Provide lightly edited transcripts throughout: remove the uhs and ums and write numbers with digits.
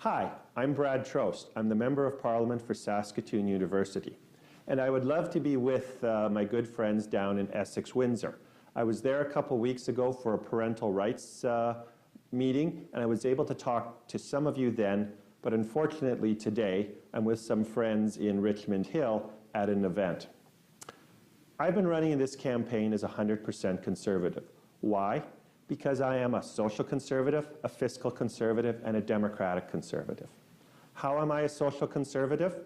Hi, I'm Brad Trost. I'm the Member of Parliament for Saskatoon University. And I would love to be with my good friends down in Essex-Windsor. I was there a couple weeks ago for a parental rights meeting, and I was able to talk to some of you then, but unfortunately today I'm with some friends in Richmond Hill at an event. I've been running this campaign as 100% conservative. Why? Because I am a social conservative, a fiscal conservative, and a democratic conservative. How am I a social conservative?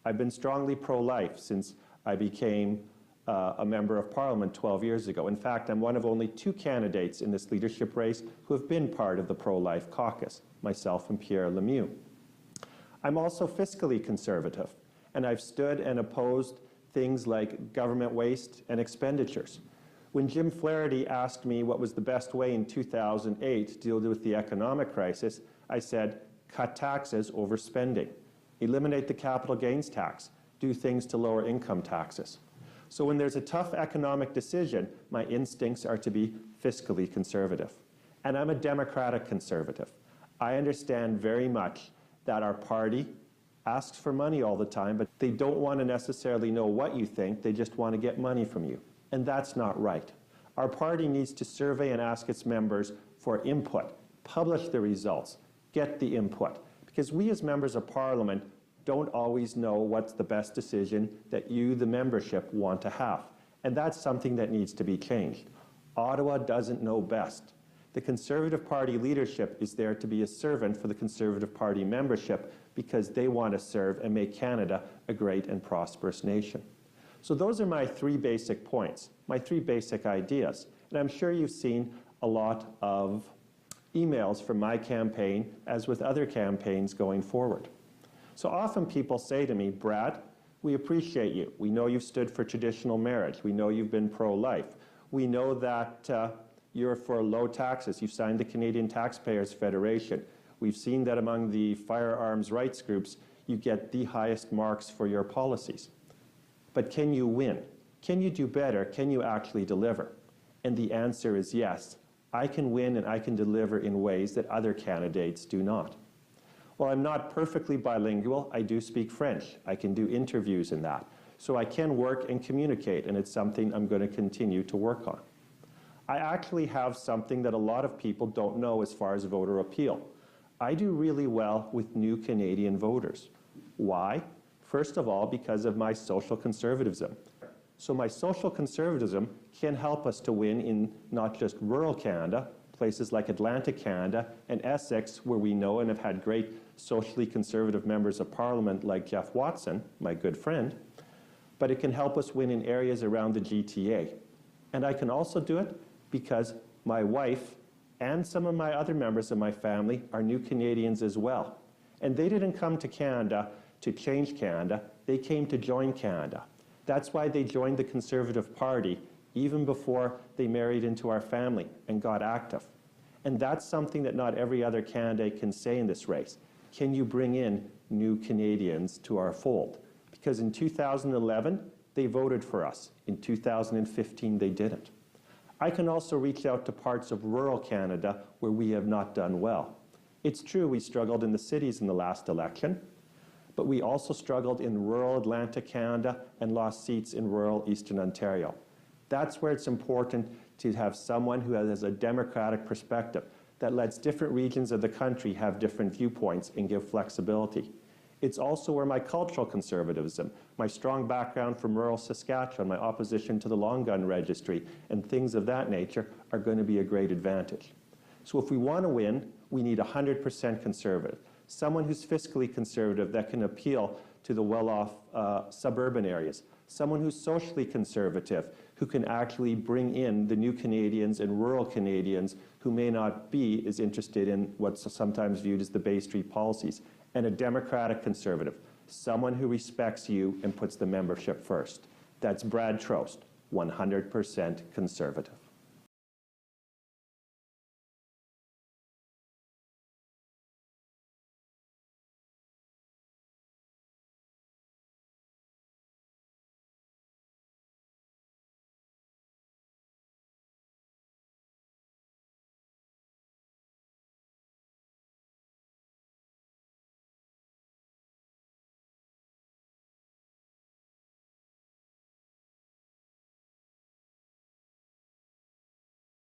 I've been strongly pro-life since I became a member of Parliament 12 years ago. In fact, I'm one of only 2 candidates in this leadership race who have been part of the pro-life caucus, myself and Pierre Lemieux. I'm also fiscally conservative, and I've stood and opposed things like government waste and expenditures. When Jim Flaherty asked me what was the best way in 2008 to deal with the economic crisis, I said, cut taxes over spending. Eliminate the capital gains tax. Do things to lower income taxes. So when there's a tough economic decision, my instincts are to be fiscally conservative. And I'm a democratic conservative. I understand very much that our party asks for money all the time, but they don't want to necessarily know what you think, they just want to get money from you. And that's not right. Our party needs to survey and ask its members for input, publish the results, get the input. Because we as members of Parliament don't always know what's the best decision that you, the membership, want to have. And that's something that needs to be changed. Ottawa doesn't know best. The Conservative Party leadership is there to be a servant for the Conservative Party membership because they want to serve and make Canada a great and prosperous nation. So those are my 3 basic points, my 3 basic ideas. And I'm sure you've seen a lot of emails from my campaign, as with other campaigns going forward. So often people say to me, Brad, we appreciate you. We know you've stood for traditional marriage. We know you've been pro-life. We know that you're for low taxes. You've signed the Canadian Taxpayers Federation. We've seen that among the firearms rights groups, you get the highest marks for your policies. But can you win? Can you do better? Can you actually deliver? And the answer is yes. I can win and I can deliver in ways that other candidates do not. While I'm not perfectly bilingual, I do speak French. I can do interviews in that. So I can work and communicate, and it's something I'm going to continue to work on. I actually have something that a lot of people don't know as far as voter appeal. I do really well with new Canadian voters. Why? First of all, because of my social conservatism. So my social conservatism can help us to win in not just rural Canada, places like Atlantic Canada and Essex, where we know and have had great socially conservative members of Parliament like Jeff Watson, my good friend, but it can help us win in areas around the GTA. And I can also do it because my wife and some of my other members of my family are new Canadians as well. And they didn't come to Canada to change Canada, they came to join Canada. That's why they joined the Conservative Party even before they married into our family and got active. And that's something that not every other candidate can say in this race. Can you bring in new Canadians to our fold? Because in 2011, they voted for us. In 2015, they didn't. I can also reach out to parts of rural Canada where we have not done well. It's true we struggled in the cities in the last election, but we also struggled in rural Atlantic Canada and lost seats in rural Eastern Ontario. That's where it's important to have someone who has a democratic perspective that lets different regions of the country have different viewpoints and give flexibility. It's also where my cultural conservatism, my strong background from rural Saskatchewan, my opposition to the long gun registry, and things of that nature are going to be a great advantage. So if we want to win, we need 100% conservative. Someone who's fiscally conservative that can appeal to the well-off suburban areas. Someone who's socially conservative, who can actually bring in the new Canadians and rural Canadians who may not be as interested in what's sometimes viewed as the Bay Street policies. And a democratic conservative, someone who respects you and puts the membership first. That's Brad Trost, 100% conservative.